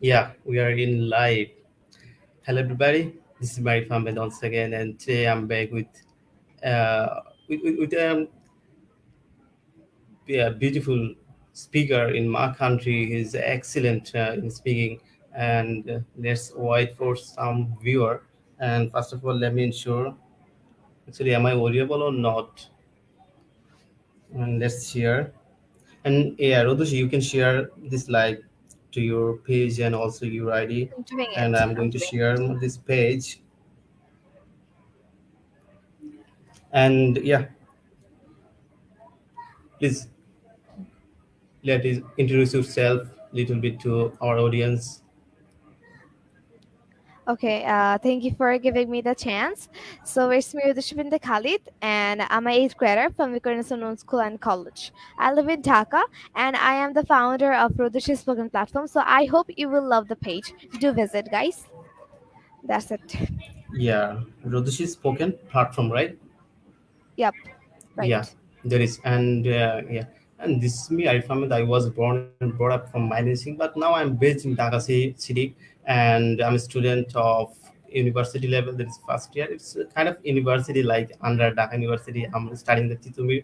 Yeah, we are in live. Hello, everybody. This is Mary Ahmed once again, and today I'm back with a beautiful speaker in my country. He's excellent in speaking, and let's wait for some viewer. And first of all, let me ensure. Actually, am I audible or not? And let's share. And yeah, Rodushi, you can share this live to your page and also your ID. I'm doing And it. I'm I'm going to doing share it. this page. And yeah, please let us introduce yourself a little bit to our audience. Okay, thank you for giving me the chance. So it's me, Udashibinda Khalid, and I'm a 8th grader from Vikarnasunun School and College. I live in Dhaka, and I am the founder of Rodushi Spoken Platform. So I hope you will love the page. Do visit, guys. That's it. Yeah, Rodushi spoken platform, right? Yep, Yeah, right. there is. And yeah, and this is me, Arif Ahmed. I was born and brought up from Mymensingh, but now I'm based in Dhaka city, and I'm a student of university level. That is first year. It's a kind of university like under Dhaka University. I'm studying the Titumir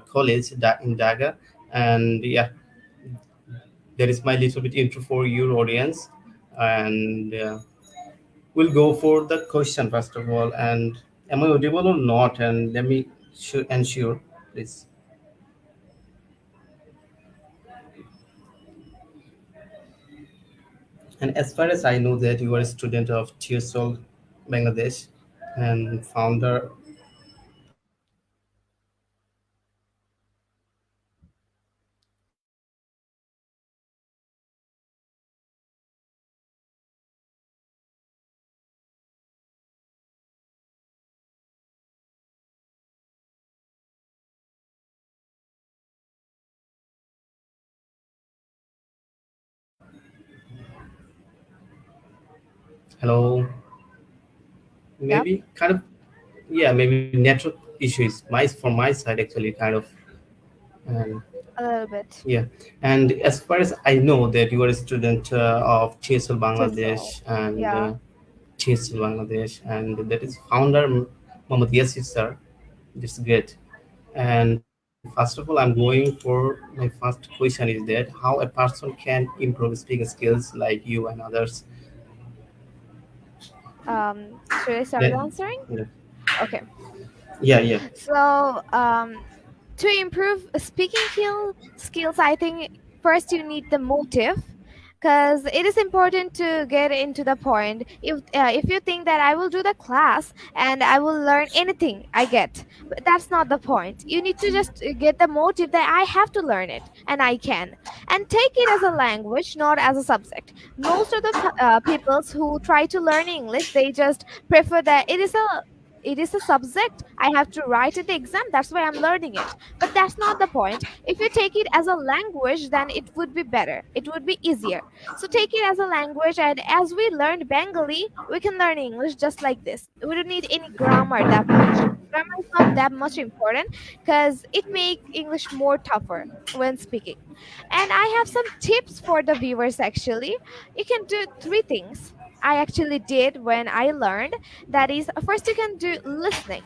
College in Dhaka, and yeah, there is my little bit intro for your audience, and we'll go for the question first of all. And am I audible or not? And let me ensure, please. And as far as I know that you are a student of TESOL, Bangladesh, and founder. Hello, Yep, maybe kind of, yeah, maybe network issues. From my side actually kind of. And a little bit. yeah, and as far as I know that you are a student of TESOL Just so. Bangladesh and Yeah. TESOL Bangladesh, and that is founder Mohammad Yasir sir. That's great. And first of all, I'm going for my first question is that how a person can improve speaking skills like you and others. Should I start That, answering? yeah, Okay. yeah. So, to improve speaking skills, I think first you need the motive, because it is important to get into the point. If you think that I will do the class and I will learn anything I get, but that's not the point. You need to just get the motive that I have to learn it and I can, and take it as a language, not as a subject. Most of the peoples who try to learn English, they just prefer that it is a subject I have to write in the exam. That's why I'm learning it. But that's not the point. If you take it as a language, then it would be better. It would be easier. So take it as a language, and as we learned Bengali, we can learn English just like this. We don't need any grammar that much. Grammar is not that much important because it makes English more tougher when speaking. And I have some tips for the viewers actually. You can do three things I actually did when I learned. That is, first you can do listening.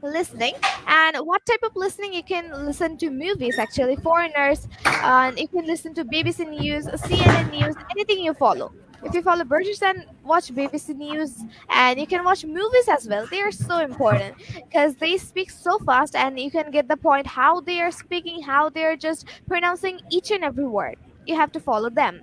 And what type of listening? You can listen to movies, actually foreigners, and you can listen to BBC News, CNN News, anything you follow. If you follow British, then watch BBC News, and you can watch movies as well. They are so important because they speak so fast, and you can get the point how they are speaking, how they are just pronouncing each and every word. You have to follow them.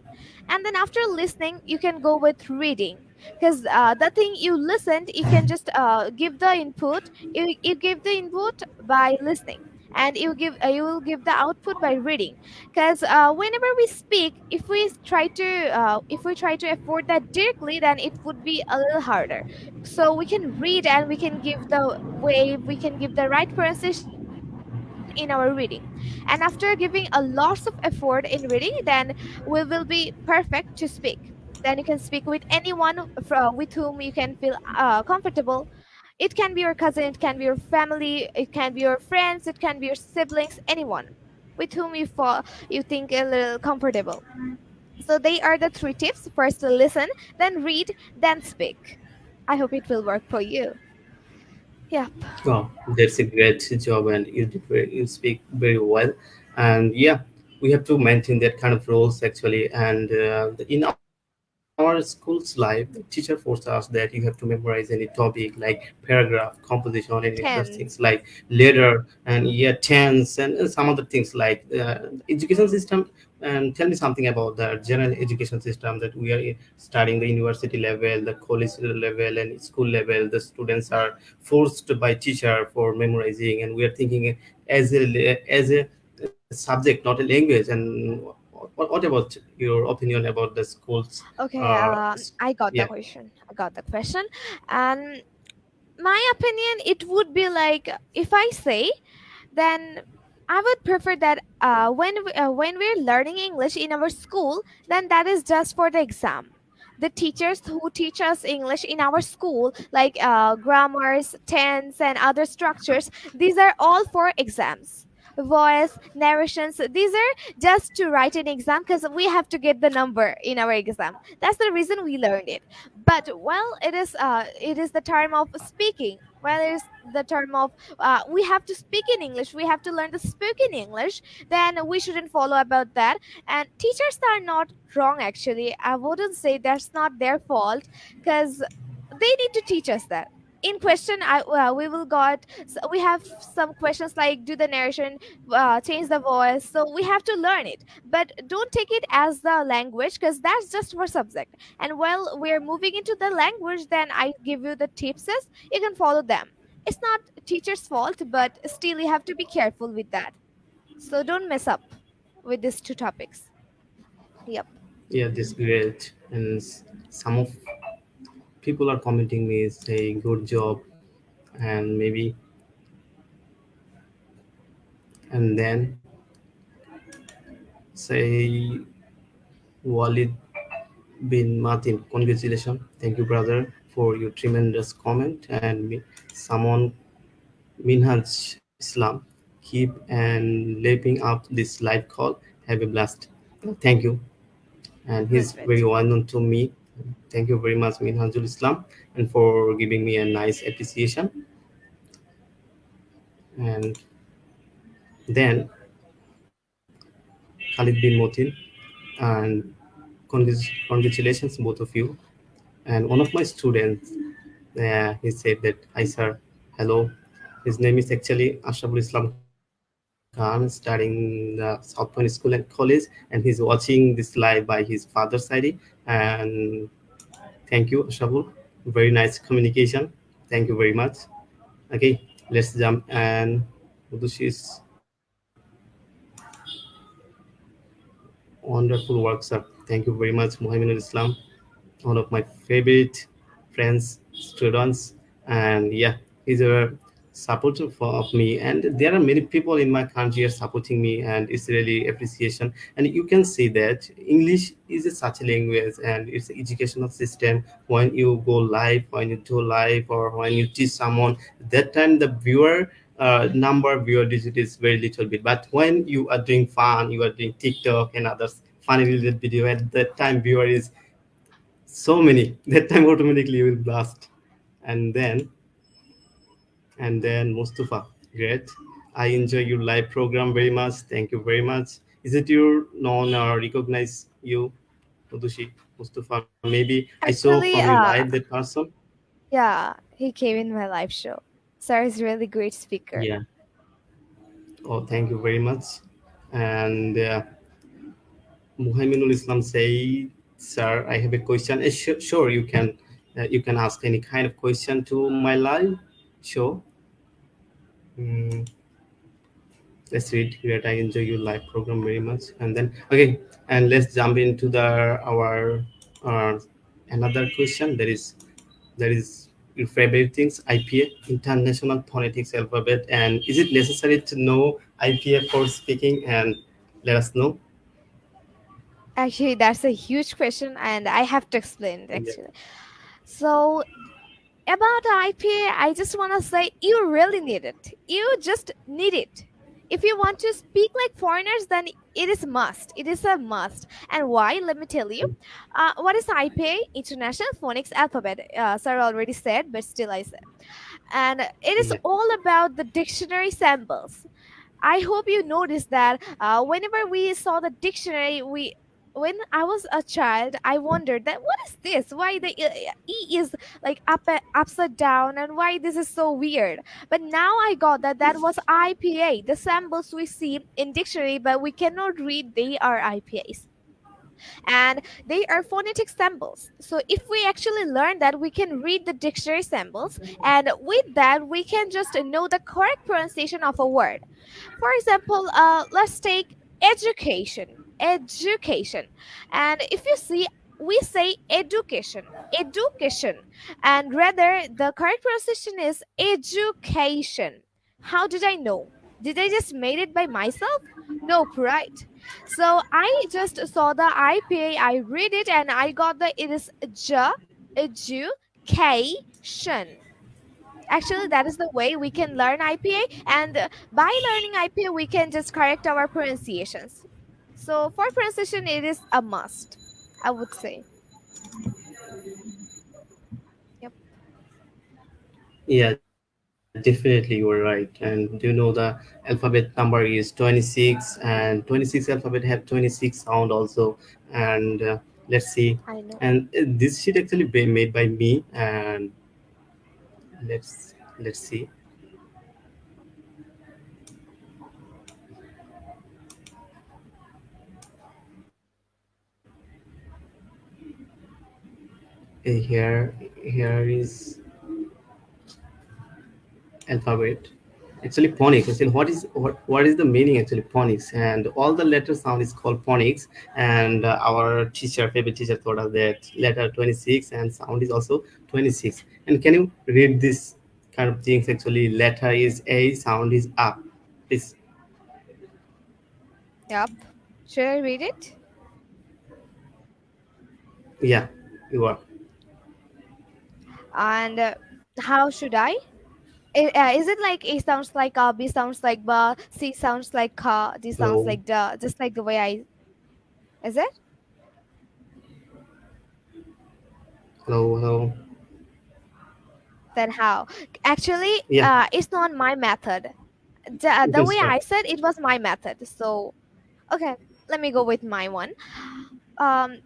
And then after listening, you can go with reading, because the thing you listened, you can just give the input. You give the input by listening, and you will give the output by reading. Because whenever we speak, if we try to afford that directly, then it would be a little harder. So we can read, and we can give the way, we can give the right pronunciation in our reading. And after giving a lots of effort in reading, then we will be perfect to speak. Then you can speak with anyone with whom you can feel comfortable. It can be your cousin, it can be your family, it can be your friends, it can be your siblings, anyone with whom you think a little comfortable. So they are the three tips. First, listen, then read, then speak. I hope it will work for you. Yep. Oh, that's a great job, and you speak very well. And yeah, we have to maintain that kind of roles actually. And in our school's life, the teacher forced us that you have to memorize any topic like paragraph, composition, and any other things like Tense. letter and yeah, tense and some other things like education system. And tell me something about the general education system that we are studying the university level, the college level, and school level. The students are forced by teacher for memorizing, and we are thinking as a subject, not a language. And what about your opinion about the schools? Okay, I got the Yeah. question. I got the question. And my opinion, it would be like, if I say, then I would prefer that when we're learning English in our school, then that is just for the exam. The teachers who teach us English in our school, like grammars, tense, and other structures, these are all for exams. Voice, narrations, these are just to write an exam because we have to get the number in our exam. That's the reason we learned it. But well, it is the term of speaking. Well, it is the term of we have to speak in English, we have to learn to speak in English, then we shouldn't follow about that. And teachers are not wrong, actually. I wouldn't say that's not their fault, because they need to teach us that. In question, we will got, so we have some questions like, do the narration, change the voice, so we have to learn it. But don't take it as the language, because that's just for subject. And while we're moving into the language, then I give you the tips as you can follow them. It's not teacher's fault, but still you have to be careful with that. So don't mess up with these two topics. Yep. Yeah, this great. And some of people are commenting me saying good job, and maybe, and then say Walid bin Martin, congratulations. Thank you, brother, for your tremendous comment. And someone, Minhaj Islam, keep and lapping up this live call. Have a blast. Thank you. And Good, he's good. very well known to me. Thank you very much, Minhajul Islam, and for giving me a nice appreciation. And then Khalid bin Motin, and congratulations, both of you. And one of my students, he said that, hi, sir, hello. His name is actually Ashraful Islam Khan, studying the South Point School and College, and he's watching this live by his father's side. And thank you, Ashraful. Very nice communication. Thank you very much. Okay, let's jump. And Udushi's wonderful work, sir. Thank you very much, Muhammadul Islam, one of my favorite friends, students. And yeah, he's a supporter of me. And there are many people in my country are supporting me, and it's really appreciation. And you can see that English is such a language, and it's an educational system. When you go live, when you do live, or when you teach someone, that time the viewer number viewer digit is very little bit. But when you are doing fun, you are doing TikTok and others funny related video, at that time viewer is so many. That time automatically you will blast. And then Mustafa, great. I enjoy your live program very much. Thank you very much. Is it your known or recognize you, Udushi? Mustafa, maybe I saw from your Actually, live that person. yeah, he came in my live show. Sir is really great speaker. Yeah. Oh, thank you very much. And Muhammadul Islam say, sir, I have a question. Sure, you can ask any kind of question to my live show. Mm, let's read here. I enjoy your live program very much. And then okay, and let's jump into the our uh, another question. That is your favorite things, IPA, International Phonetics Alphabet, and is it necessary to know IPA for speaking? And let us know. Actually, that's a huge question, and I have to explain it Yeah. actually. So, about the IPA, I just want to say you really need it. You just need it. If you want to speak like foreigners, then it is must. It is a must. And why? Let me tell you. What is IPA? International Phonics Alphabet. Sir already said, but still I said. And it is Yeah. all about the dictionary samples. I hope you noticed that whenever we saw the dictionary, when I was a child, I wondered that what is this? Why the E is like upside down, and why this is so weird. But now I got that that was IPA, the symbols we see in dictionary, but we cannot read. They are IPAs, and they are phonetic symbols. So if we actually learn that, we can read the dictionary symbols, and with that, we can just know the correct pronunciation of a word. For example, let's take education. Education. And if you see, we say education, education, and rather the correct pronunciation is education. How did I know? Did I just made it by myself? Nope, right? So I just saw the IPA, I read it, and I got the it is education. Actually, that is the way we can learn IPA, and by learning IPA, we can just correct our pronunciations. So for pronunciation, it is a must, I would say. Yep, Yeah, definitely you are right. And do you know the alphabet number is 26, and 26 alphabet have 26 sound also. And let's see. I know. And this sheet actually be made by me. And let's see. Here is alphabet. Actually phonics. Actually, what is the meaning actually phonics? And all the letter sound is called phonics. And our teacher, favorite teacher, told us that letter 26 and sound is also 26. And can you read this kind of things? Actually, letter is A, sound is up. Please. Yep. Should I read it? Yeah, you are. And how should I? Is it like A sounds like B sounds like ba, C sounds like ka, D sounds Hello, like da, just like the way I. Is it? hello. Then how? Actually, Yeah, it's not my method. you The can way start. I said it was my method. So okay, let me go with my one. Um,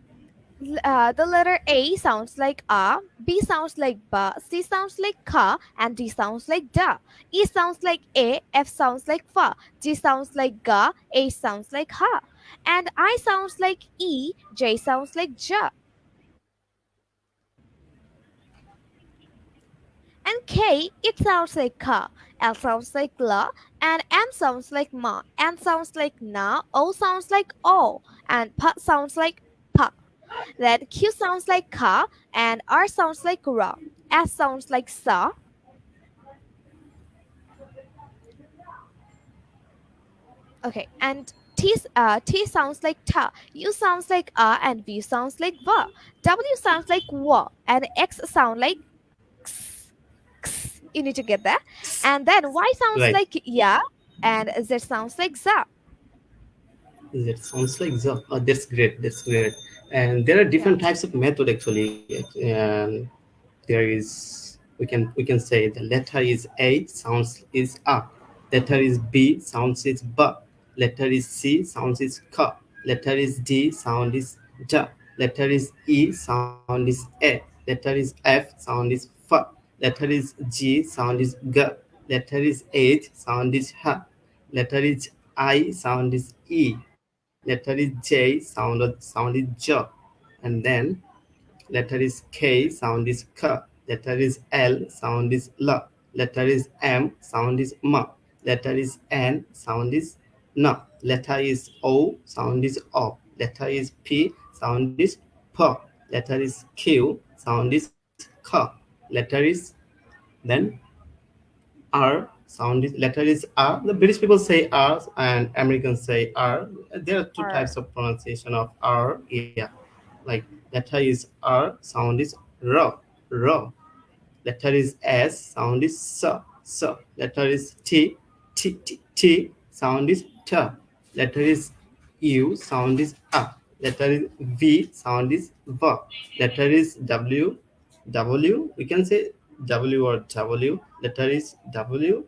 the letter A sounds like A, B sounds like ba, C sounds like ka, and D sounds like da. E sounds like A, F sounds like fa, G sounds like ga, H sounds like ha, and I sounds like E, J sounds like ja, and K it sounds like ka, L sounds like la, and M sounds like ma, N sounds like na, O sounds like o, and P sounds like pa. Then Q sounds like ka, and R sounds like ra. S sounds like sa. Okay, and T sounds like ta. U sounds like and V sounds like va. W sounds like wa, and X sound like x. X. You need to get that. And then Y sounds Right. like ya, and Z sounds like za. That sounds like the. Oh, that's great. That's great. And there are Yeah. different types of method actually. And there is we can say the letter is A, sounds is A. Letter is B, sounds is B. Letter is C, sounds is K. Letter is D, sound is J. Letter is E, sound is A. Letter is F, sound is F. Letter is G, sound is G. Letter is H, sound is H. Letter is I, sound is E. Letter is J, sound is J. And then letter is K, sound is K. Letter is L, sound is L. Letter is M, sound is M. Letter is N, sound is N. Letter is O, sound is O. Letter is P, sound is P. Letter is Q, sound is K. Letter is then R, sound is letter is R. The British people say R and Americans say R. There are two types R. of pronunciation of R. Yeah, like letter is R, sound is R, R. Letter is S, sound is S, S. Letter is T, T, T, T. sound is t. Letter is U, sound is a. Letter is V, sound is v. Letter is W, W. We can say W or W. Letter is W,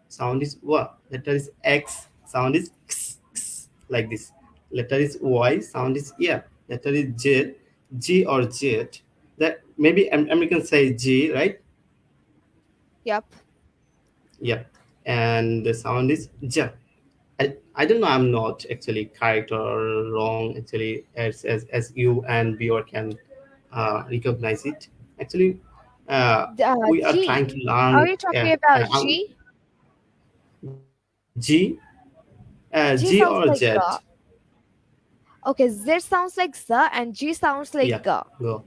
sound is w. Letter is X, sound is x, x, like this. Letter is Y, sound is yeah. Letter is Z, G or Z. That maybe American say G, right? Yep. Yep. And the sound is J. I don't know, I'm not actually correct or wrong actually, as you and viewer can recognize it. Actually, we are trying G. to Are learn you talking about G? G, G G sounds or like Z. G. Okay, Z sounds like Z and G sounds like Yeah, G. go.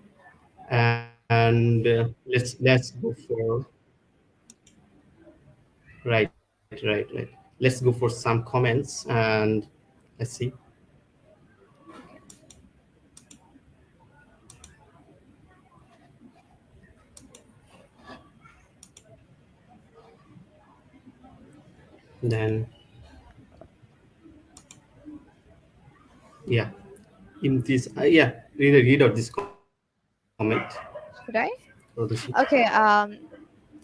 And let's go for right. Let's go for some comments and let's see. Okay. Then yeah, in this read out this comment, Should I? Rodoshi. Okay,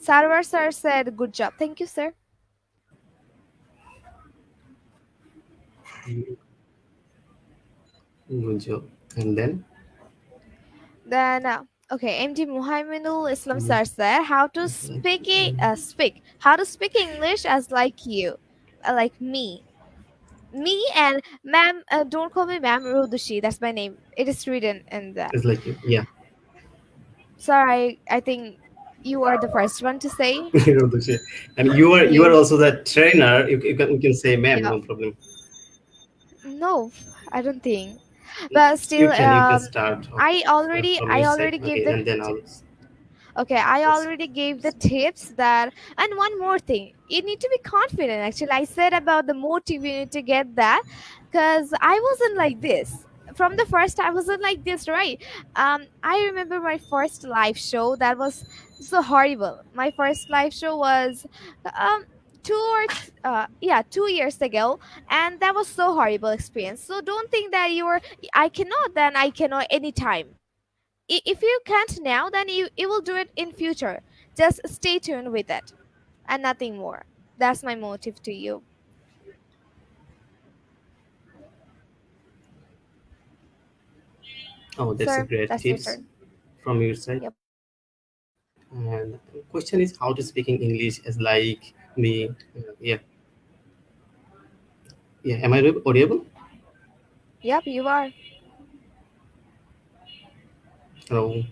Sarwar sir said good job. Thank you, sir. Good job. And then Then okay, MD Muhammadul Islam mm, sir said how to like speak English as like you, like me. Me and ma'am, don't call me ma'am Rudushi. That's my name. It is written in that. it's like you, yeah. Sorry, I think you are the first one to say. Rodoshi. And you are You, also the trainer. You can say ma'am, yeah. no problem. No, I don't think. But still, You can start I already, from I your side. already gave Okay, the. and then I'll Okay, I yes. already gave the tips that, and one more thing, you need to be confident. Actually, I said about the motive, you need to get that, because I wasn't like this from the first. I wasn't like this, right? I remember my first live show that was so horrible. My first live show was, um. 2 years ago, and that was so horrible experience. So don't think that you're I cannot, then I cannot anytime. If you can't now, then you will do it in future. Just stay tuned with it and nothing more. That's my motive to you, Oh, that's a sir. great That's your tips turn. from your side. Yep. And the question is how to speaking English as like me. Yeah, yeah. Am I audible? Yep, you are. Hello.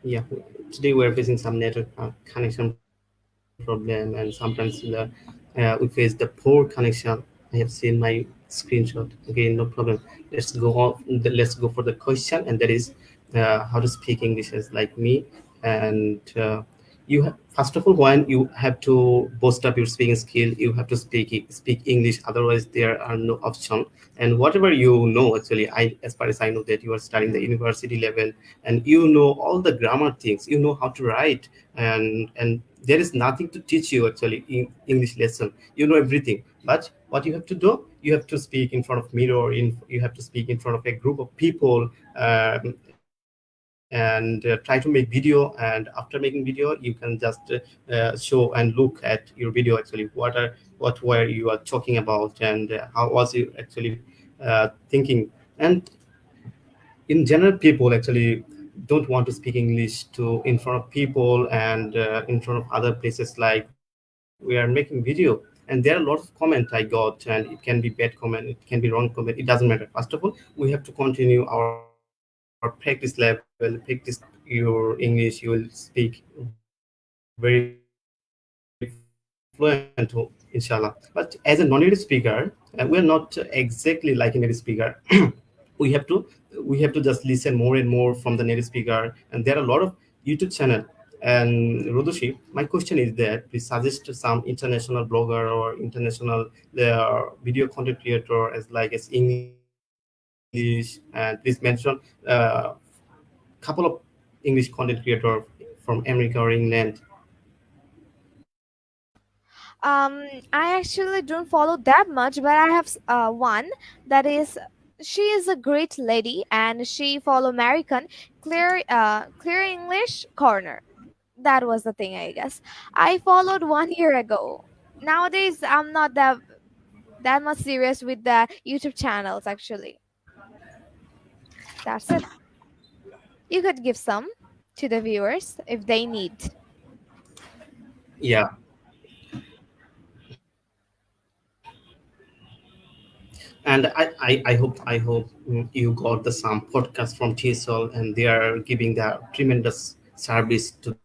Yeah, today we're facing some network connection problem, and sometimes we face the poor connection. I have seen my screenshot. Okay, no problem. Let's go for the question, and that is how to speak English as like me. And first of all, when you have to boost up your speaking skill, you have to speak English. Otherwise, there are no option. And whatever you know, actually, as far as I know, that you are studying the university level, and you know all the grammar things, you know how to write, and there is nothing to teach you actually in English lesson. You know everything, but what you have to do, you have to speak in front of mirror, you have to speak in front of a group of people, and try to make video. And after making video, you can just show and look at your video actually, what were you are talking about, and how was you actually thinking. And in general, people actually don't want to speak English to in front of people, and in front of other places, like we are making video. And there are a lot of comment I got, and it can be bad comment, it can be wrong comment, it doesn't matter. First of all, we have to continue our practice level, practice your English. You will speak very fluent, inshallah. But as a non-native speaker, we are not exactly like a native speaker. we have to we have to just listen more and more from the native speaker. And there are a lot of YouTube channel. And Rodoshi, my question is that please suggest some international blogger or international video content creator as like as English, and please mention couple of English content creator from America or England. Um, I actually don't follow that much, but I have one that is she is a great lady and she follow American clear English corner. That was the thing, I guess. I followed 1 year ago. Nowadays, I'm not that much serious with the YouTube channels. Actually, that's it. You could give some to the viewers if they need. Yeah, and I hope you got the some podcast from TESOL, and they are giving the tremendous service to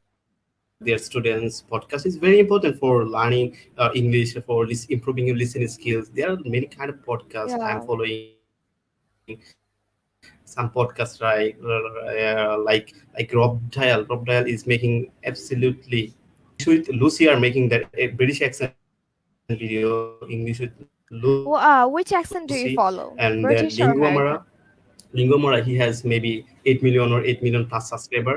their students. Podcast is very important for learning English, for this improving your listening skills. There are many kind of podcasts I'm Yeah. following. Some podcasts like Rob Dial. Rob Dial is making absolutely English with Lucy are making that a British accent video, English with Lucy, and that Which accent do you Lingua Mara. follow? British or Lingua American? Mara, he has maybe 8 million or 8 million plus subscriber.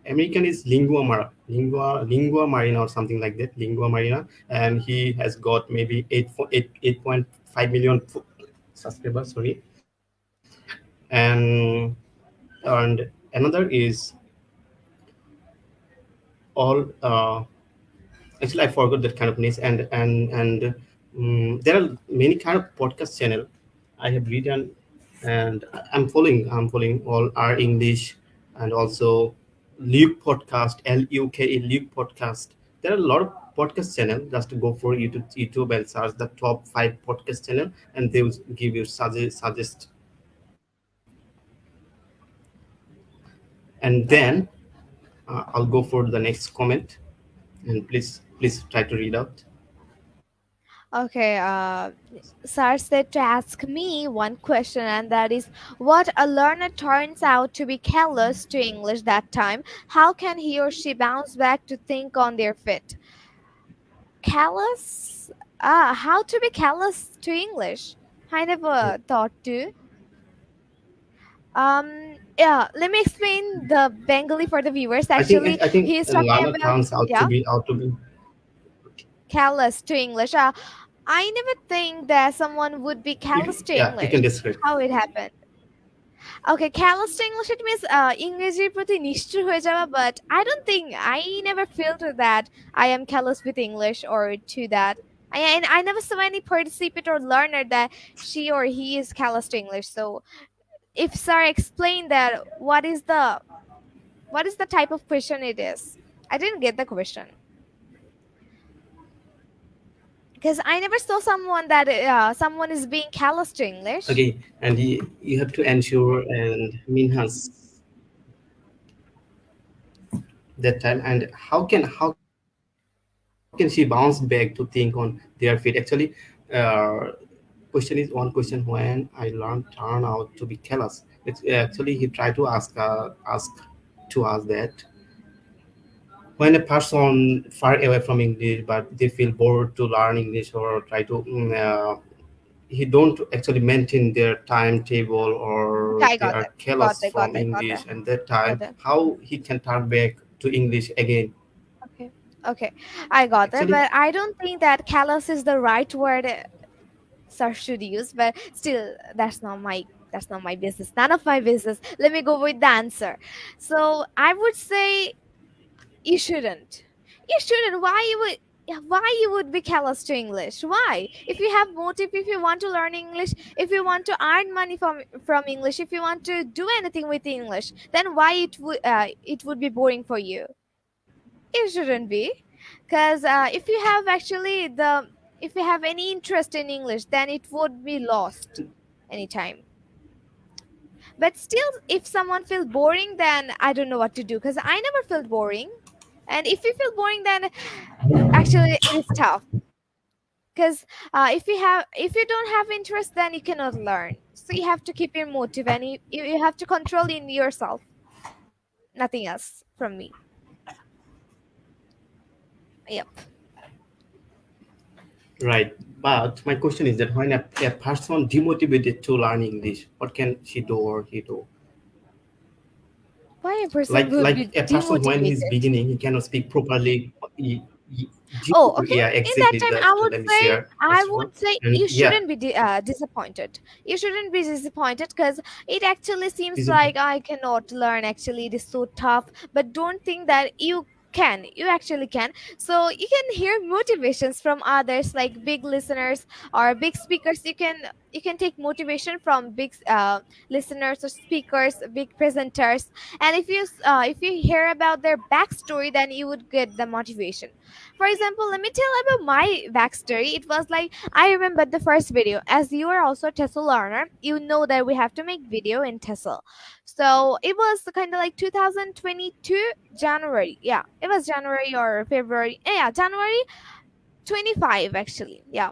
American is Lingua Mara, Lingua Marina or something like that, Lingua Marina, and he has got maybe 8.5 million subscribers. Sorry, and another is all. Actually, I forgot that kind of niche, and there are many kind of podcast channel I have written, and I'm following all our English, and also Luke podcast, Luke Luke podcast. There are a lot of podcast channel. Just go for YouTube and search the top 5 podcast channel, and they will give you suggest. And then I'll go for the next comment, and please try to read out. Okay, Sar said to ask me one question, and that is what a learner turns out to be careless to English that time. How can he or she bounce back to think on their feet? Callous? How to be callous to English? I never thought to. Yeah, let me explain the Bengali for the viewers. Actually, I think he is talking Lana about, turns yeah, out to be. callous to English. I never think that someone would be callous to Yeah, you English. can describe. How it happened? Okay, callous to English, it means ইংরেজির প্রতি নিষ্ঠুর হয়ে যাওয়া, but I don't think I never felt that I am callous with English or to that. I never saw any participant or learner that she or he is callous to English. So if sir explain that, what is the type of question it is? I didn't get the question because I never saw someone that someone is being callous to English. Okay, and you have to ensure and Minhas that time. And how can she bounce back to think on their feet? Actually, question is one question when I learned turn out to be careless. It's actually he tried to ask to us that when a person far away from English but they feel bored to learn English or try to he don't actually maintain their timetable Okay, or I they got are it. Got careless it. Got from it. Got English it. and that Got time it. how he can turn back to English again. Okay. Okay. I got that, Actually, but I don't think that callous is the right word sir should use. But still, that's not my business. None of my business. Let me go with the answer. So I would say you shouldn't. You shouldn't. Why you would? Yeah, why you would be callous to English? Why? If you have motive, if you want to learn English, if you want to earn money from English, if you want to do anything with English, then why it would be boring for you? It shouldn't be, because if you have any interest in English, then it would be lost anytime. But still, if someone feels boring, then I don't know what to do, because I never felt boring. And if you feel boring, then actually it is tough, because if you don't have interest, then you cannot learn. So you have to keep your motive, and you have to control in yourself. Nothing else from me. Yep. right. But my question is that when a person demotivated to learn English, what can she do or he do? Why a person would Like be a person when he's demotivated? beginning, he cannot speak properly. due Oh, to, okay. yeah, In that exactly, time, that let me share I first of all. would say And you yeah, shouldn't be disappointed. You shouldn't be disappointed because it actually seems like disappoint. I cannot learn. Actually, it is so tough. But don't think that you can. You actually can. So you can hear motivations from others, like big listeners or big speakers. You can take motivation from big listeners or speakers, big presenters, and if you hear about their backstory, then you would get the motivation. For example, let me tell about my backstory. It was like I remember the first video. As you are also a TESOL learner, you know that we have to make video in TESOL. So it was kind of like 2022 January. Yeah, it was January or February. Yeah, January 25 actually. Yeah.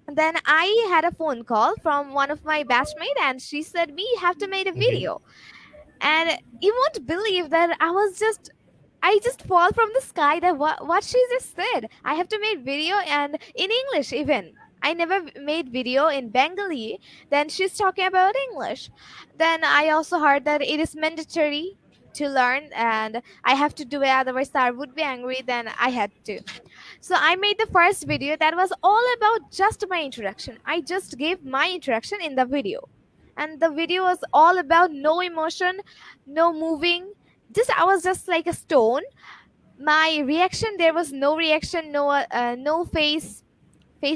And then I had a phone call from one of my batchmate, and she said me you have to make a Okay. video. And you won't believe that I just fall from the sky that what she just said. I have to make video and in English even. I never made video in Bengali. Then she's talking about English. Then I also heard that it is mandatory to learn and I have to do it, otherwise I would be angry. Then I had to. So I made the first video that was all about just my introduction. I just gave my introduction in the video. And the video was all about no emotion, no moving. Just I was just like a stone. My reaction, there was no reaction, no face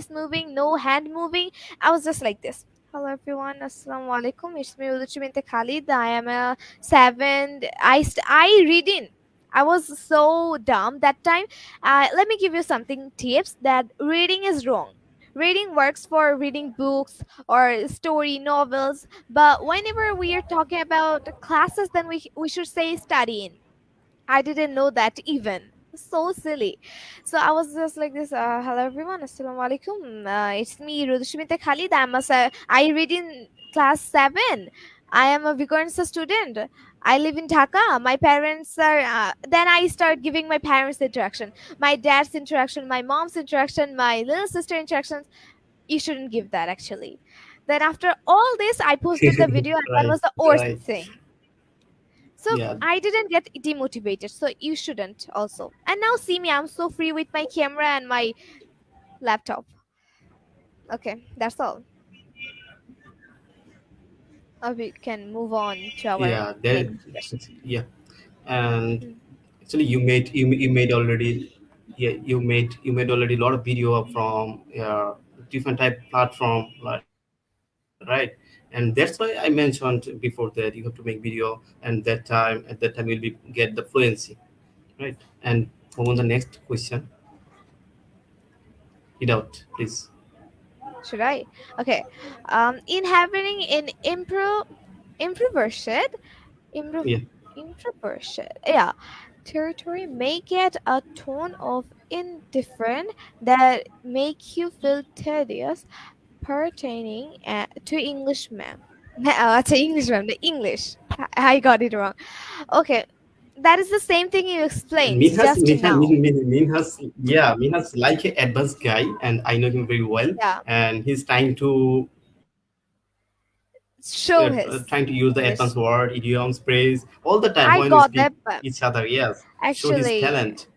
moving, no hand moving. I was just like this. Hello everyone, assalamu alaikum. It's me Uluchi binte Khalid. I am a seven. I reading. I was so dumb that time. Let me give you something tips that reading is wrong. Reading works for reading books or story novels, but whenever we are talking about classes, then we should say studying. I didn't know that even. So silly. So I was just like this. Hello everyone. Assalamu alaikum. It's me, Rudushmita Khalid. I read in class 7. I am a Vikarnsa student. I live in Dhaka. My parents are. Then I start giving my parents' interaction, my dad's interaction, my mom's interaction, my little sister interactions. You shouldn't give that actually. Then after all this, I posted the video, and that Right, was the worst right. thing. So Yeah, I didn't get demotivated. So you shouldn't also. And now see me, I'm so free with my camera and my laptop. Okay, that's all. We can move on to our yeah, next there, question. yeah. And Mm. actually, you made already, yeah, you made already a lot of video from different type platform, right? And that's why I mentioned before that you have to make video, and at that time you'll be get the fluency, right? And move on the next question. Read out, please. Should I? Okay. Inhabiting in improverted, improv, Yeah. improverted. Yeah. Territory may get a tone of indifferent that make you feel tedious pertaining to English, ma'am. To English, ma'am. The English. I got it wrong. Okay, that is the same thing you And explained just now. Minhas, Minhas like an advanced guy, and I know him very well. Yeah, And he's trying to show trying his to use the advanced English. word, idioms, praise all the time I when we got speak that, but each other. Yes, show his actually, talent.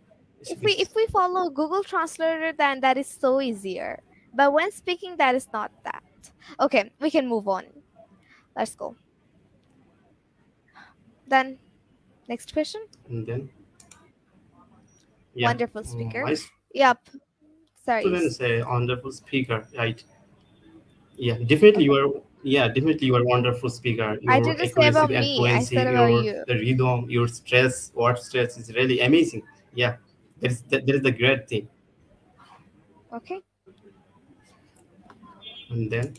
if we Which if we follow Google Translator, then that is so easier. But when speaking, that is not that. Okay, we can move on. Let's go. Then next question. and then yeah, Wonderful speaker. my Yep. student Sorry. is a wonderful speaker, right? Yeah, definitely you Okay. are. Yeah, definitely you are a wonderful speaker. I Your didn't say accuracy about and me. I fluency, said about your you. the rhythm, your stress, word stress is really amazing. Yeah, that is the great thing. Okay. And then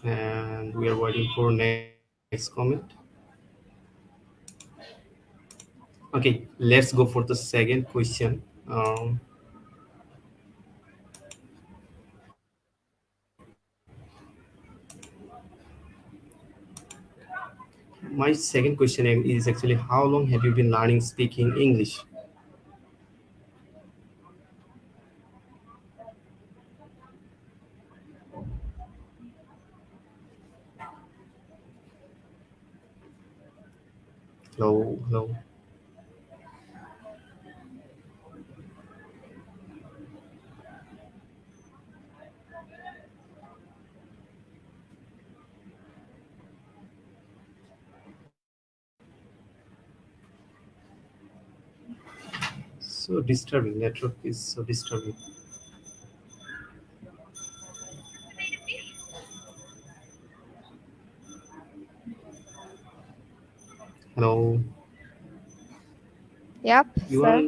and we are waiting for next comment. Okay, let's go for the second question. My second question is actually how long have you been learning speaking English? Hello, hello. So disturbing. Network is so disturbing. Hello. Yep, You sir. are.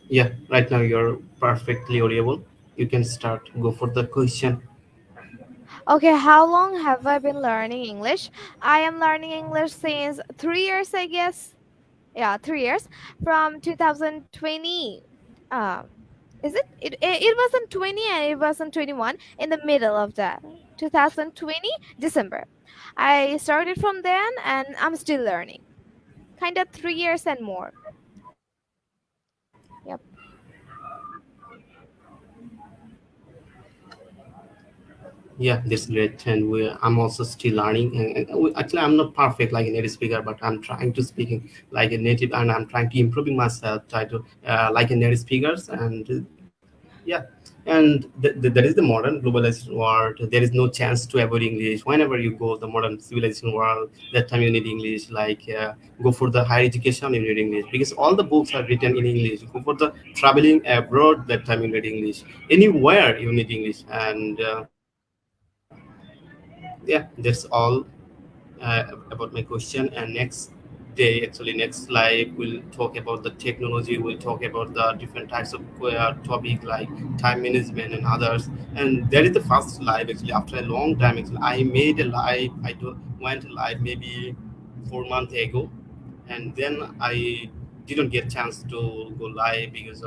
Yeah. Right now you're perfectly audible. You can start. Go for the question. Okay, how long have I been learning English? I am learning English since 3 years, I guess. Yeah, 3 years from 2020. Uh, is it wasn't 20 and it wasn't 21 in the middle of that 2020 December. I started from then and I'm still learning. Kind of 3 years and more. Yep. Yeah, that's great. And I'm also still learning. Actually, I'm not perfect like a native speaker, but I'm trying to speaking like a native, and I'm trying to improving myself, try to like a native speakers. And yeah, and there is the modern globalized world. There is no chance to avoid English. Whenever you go the modern civilization world, that time you need English. Like go for the higher education, you need English because all the books are written in English. Go for the traveling abroad, that time you need English. Anywhere you need English, and yeah, that's all about my question. And next day, actually next slide, we'll talk about the technology. We'll talk about the different types of topic like time management and others. And that is the first live actually after a long time. Actually, I made a live. Went live maybe 4 months ago, and then I didn't get chance to go live because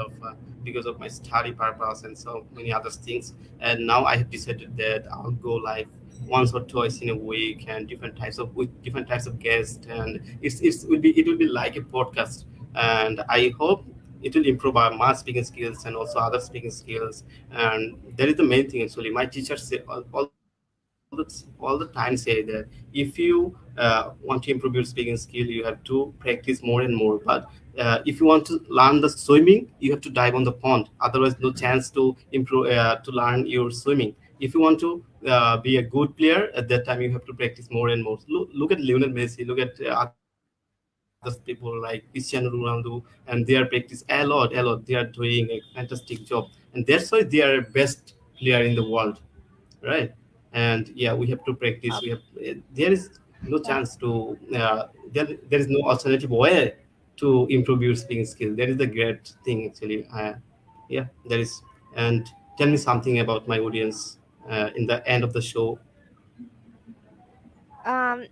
of my study purpose and so many other things. And now I have decided that I'll go live once or twice in a week, and different types of with different types of guests, and it will be like a podcast. And I hope it will improve our my speaking skills and also other speaking skills. And that is the main thing actually. My teachers say all the time say that if you want to improve your speaking skill, you have to practice more and more. But if you want to learn the swimming, you have to dive on the pond. Otherwise, no chance to improve to learn your swimming. If you want to be a good player, at that time you have to practice more and more. Look at Lionel Messi. Look at other people like Cristiano Ronaldo, and they are practice a lot. They are doing a fantastic job, and that's why they are best player in the world, right? And yeah, we have to practice. There is no chance Yeah. to there is no alternative way to improve your speaking skill. That is the great thing actually. Yeah, that is. And tell me something about my audience in the end of the show.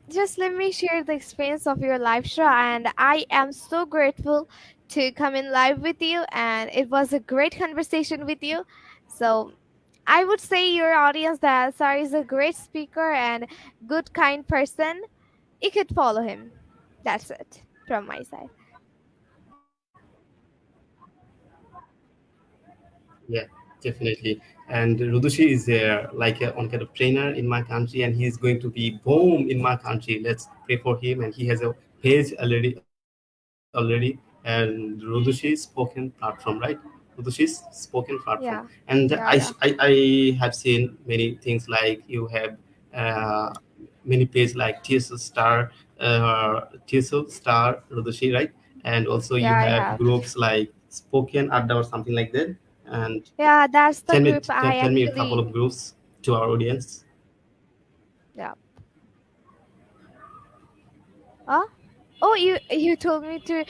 Just let me share the experience of your live show, and I am so grateful to come in live with you, and it was a great conversation with you. So I would say your audience that Sari is a great speaker and good, kind person. You could follow him. That's it from my side. Yeah, definitely. And Rudushi is like a on kind of trainer in my country, and he's going to be boom in my country. Let's pray for him. And he has a page already. And Rudushi spoken platform, right? Rudushi's spoken platform. And Yeah, yeah, I yeah, I have seen many things like you have uh, many pages like TSL Star Rudushi, right? And also you yeah. I have have. groups like Spoken Adda or something like that. And Yeah, that's the tell me group I tell me a couple actually. of groups to our audience. Yeah. Oh, oh, you told me to.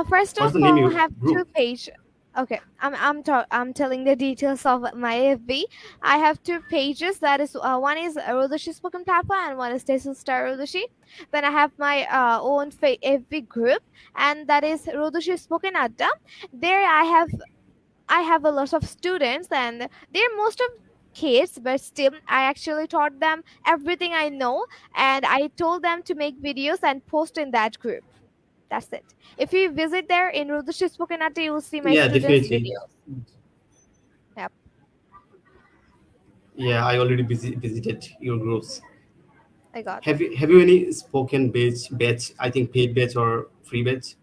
First What's of the name of all, your have two group? page. Okay, I'm telling the details of my FB. I have two pages. That is, one is Rodoshi Spoken Papa and one is Tesu Star Rodoshi. Then I have my own FB group, and that is Rodoshi Spoken Adda. There I have a lot of students, and they're most of kids, but still I actually taught them everything I know, and I told them to make videos and post in that group. That's it. If you visit there in Rudushi Spokenati, you will see my Yeah, students' definitely. videos. Yep. Yeah, I already visited your groups. I got it. Have you any spoken batch? I think paid batch or free batch.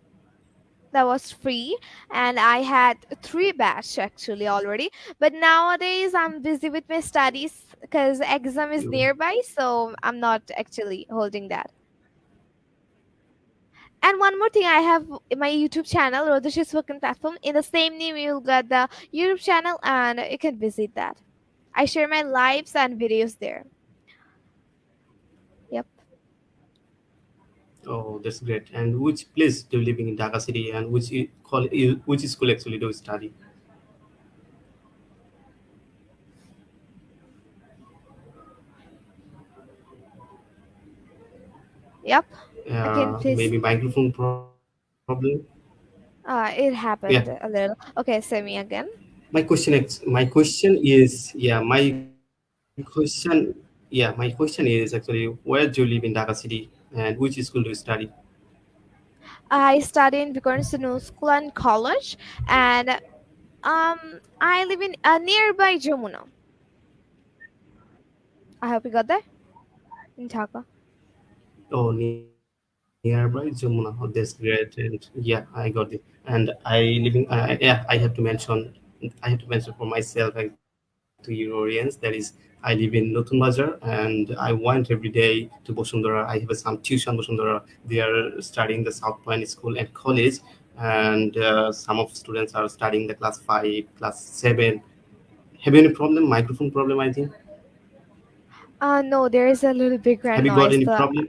That was free, and I had three batch actually already. But nowadays I'm busy with my studies because exam is You nearby, so I'm not actually holding that. And one more thing, I have my YouTube channel, Rodish's Spoken Platform. In the same name, you'll get the YouTube channel, and you can visit that. I share my lives and videos there. Yep. Oh, that's great. And which place do you living in Dhaka city, and which school actually do you study? Yep. Again, please. Maybe microphone problem. It Yeah, happened a little. Okay, say me again. my question is actually, where do you live in Dhaka city, and which school do you study? I study in Vikarna School and College, and I live in nearby Jamuna. I hope you got that in Dhaka. Oh, nearby Jamuna. Oh, that's great. And yeah, I got it. And yeah, I have to mention for myself to your audience. That is, I live in Notun Bazaar, and I went every day to Bosundara. I have some tuition Bosundara. They are studying the South Point School and college, and some of students are studying the class 5, class 7. Have you any problem? Microphone problem, I think. No, there is a little background Have you got noise. any problem?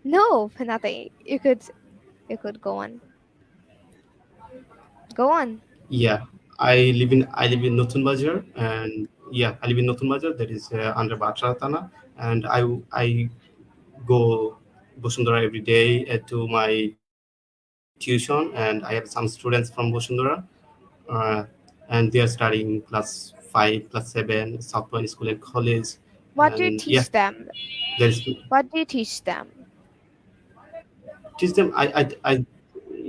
No, nothing. You could go on. Go on. Yeah, I live in Notun Bazaar, and yeah, I live in Notun Bazaar. That is under Batra Tana, and I go Bosundara every day to my tuition, and I have some students from Bosundara, uh, and they are studying class 5, class 7, South Point School and college, What and do you yeah, teach them? there's What do you teach them? teach them.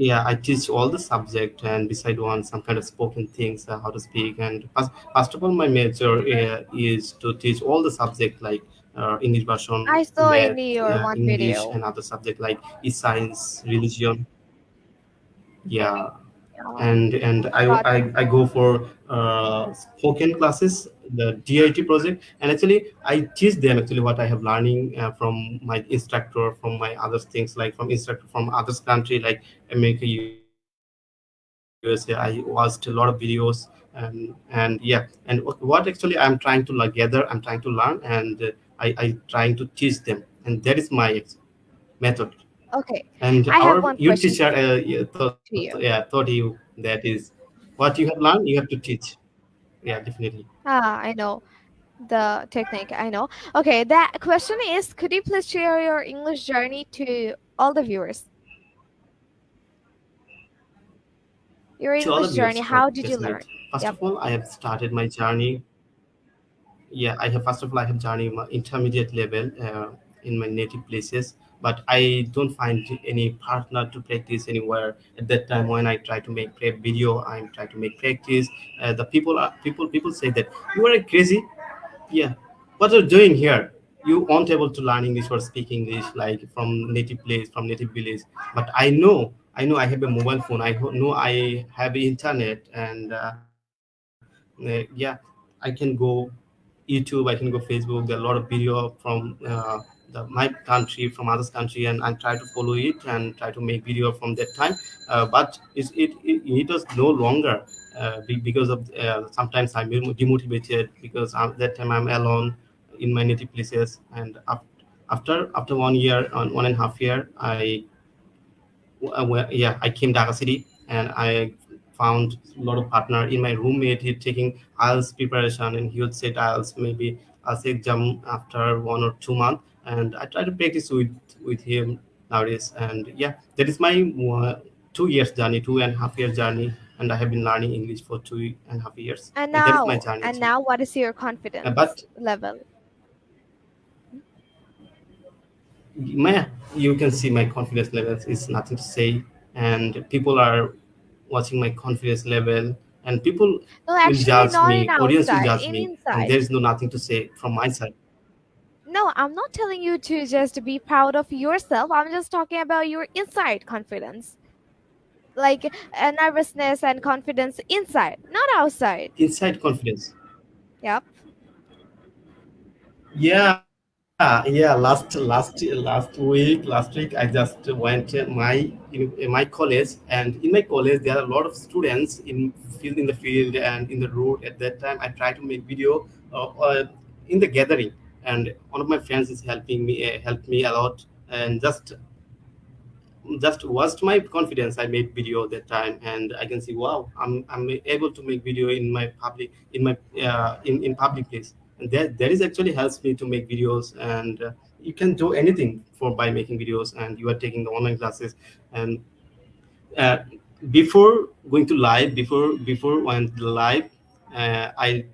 Yeah, I teach all the subject, and beside one some kind of spoken things, how to speak. And first of all, my major is to teach all the subject like English version, I saw math, in your one English, video. and other subject like science, religion. Yeah, Yeah, and got I go for spoken classes, the DIT project, and actually I teach them actually what I have learning from my instructor, from my other things, like from instructor from others country like America, USA. I watched a lot of videos, and yeah, and what actually I'm trying to gather, I'm trying to learn, and I trying to teach them, and that is my method. okay. And I our have one your question teacher to you. taught you that is what you have learned, you have to teach. Yeah, definitely. I know the technique. I know. Okay, that question is, could you please share your English journey to all the viewers? Your To all the English viewers, journey. oh, How did that's you great. learn? First Yep. of all, I have started my journey. Yeah, I have first of all I have journey my intermediate level in my native places, but I don't find any partner to practice anywhere. At that time, when I try to make video, I try to make practice. The people say that you are crazy. Yeah, what are you doing here? You won't able to learn English or speak English like from native place, from native village. But I know I have a mobile phone. Know I have internet, and yeah, I can go YouTube, I can go Facebook. There are a lot of video from my country, from others country, and I try to follow it and try to make video from that time. But it was no longer because of sometimes I'm demotivated because that time I'm alone in my native places. And after 1 year, 1.5 year, yeah, I came Dhaka city, and I found a lot of partner in my roommate. He taking IELTS preparation, and he would say IELTS maybe I'll say exam after 1 or 2 months, and I try to practice with him nowadays. And yeah, that is my 2 years journey, 2.5 year journey, and I have been learning English for 2.5 years, And and that is my now, journey and actually. now, what is your confidence But level? my you can see my confidence levels is nothing to say, and people are watching my confidence level, and people No, will actually, judge not in me, audience will outside, judge in me, and there inside. is no nothing to say from my side. No, I'm not telling you to just be proud of yourself. I'm just talking about your inside confidence, like nervousness and confidence inside, not outside. Inside confidence. Yep. Yeah, Last week I just went to in my college, and in my college there are a lot of students in the field and in the road. At that time, I try to make video in the gathering, and one of my friends is helped me a lot, and just was my confidence. I made video that time, and I can see, wow, I'm able to make video in my public in public place, and that is actually helps me to make videos. And you can do anything for by making videos, and you are taking the online classes. And uh, before going to live, before went live, I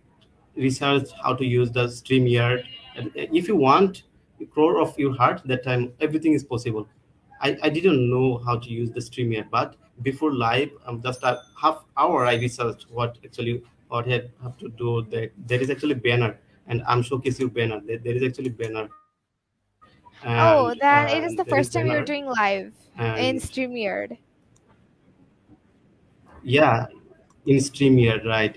research how to use the StreamYard. And if you want a core of your heart, that time everything is possible. I didn't know how to use the StreamYard, but before live, just a half hour, I researched what have to do. There is actually banner, and I'm showcase your banner. There is actually banner, Oh, and then it is there the is first time banner, you're doing live and in StreamYard. yeah, in StreamYard, right?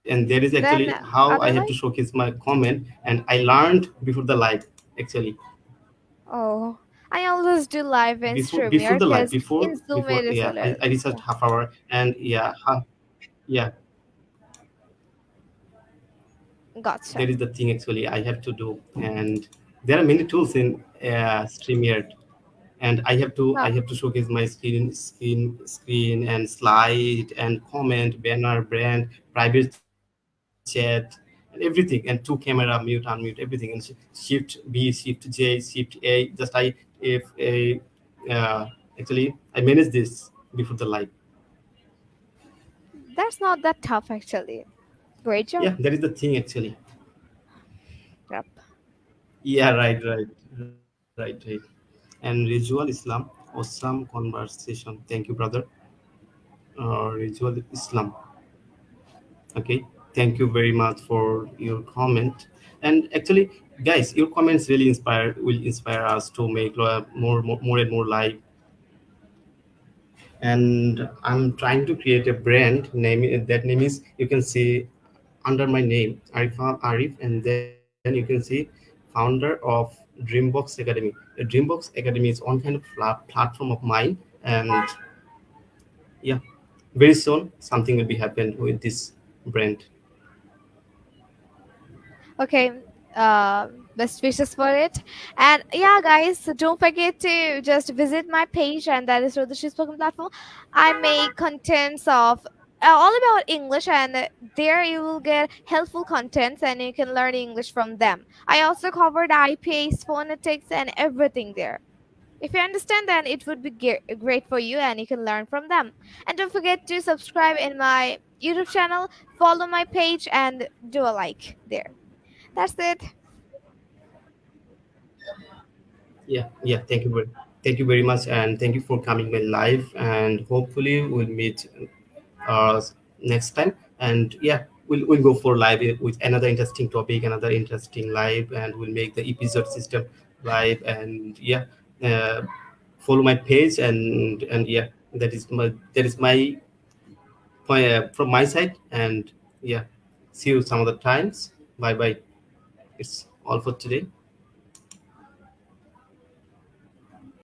And there is actually how I have to Then showcase my comment, otherwise, and I learned before the live, actually. oh, I always do live in Before the live, StreamYard because in Zoom before it is yeah, a little. I researched Yeah. half hour, and yeah, Gotcha. there is the thing actually I have to do. And there are many tools in StreamYard, and Well, I have to showcase my screen and slide and comment, banner, brand, private chat, and everything, and two camera, mute, unmute, everything, and shift B, shift J, shift A. Just I if a actually I manage this before the live. that's not that tough actually. Great job. Yeah, that is the thing actually. Yep. Yeah, right. And Ritual Islam, awesome conversation. Thank you, brother. Ritual Islam. Okay, thank you very much for your comment. And actually, guys, your comments really will inspire us to make more and more live. And I'm trying to create a brand name. That name is, you can see under my name, Arif, and then you can see founder of Dreambox Academy. The Dreambox Academy is one kind of platform of mine, and yeah, very soon something will be happened with this brand. Okay. Best wishes for it. And yeah, guys, so don't forget to just visit my page, and that is Rodashi's Spoken Platform. I make contents of all about English, and there you will get helpful contents, and you can learn English from them. I also covered IPAs, phonetics, and everything there. If you understand, then it would be great for you, and you can learn from them. And don't forget to subscribe in my YouTube channel, follow my page, and do a like there. That's it. Yeah, thank you very much, and thank you for coming my live, and hopefully we'll meet uh, next time. And yeah, we'll go for live with another interesting topic, another interesting live, and we'll make the episode system live. And yeah, uh, follow my page, and yeah, that is from my side. And yeah, see you some other times. Bye bye. It's all for today.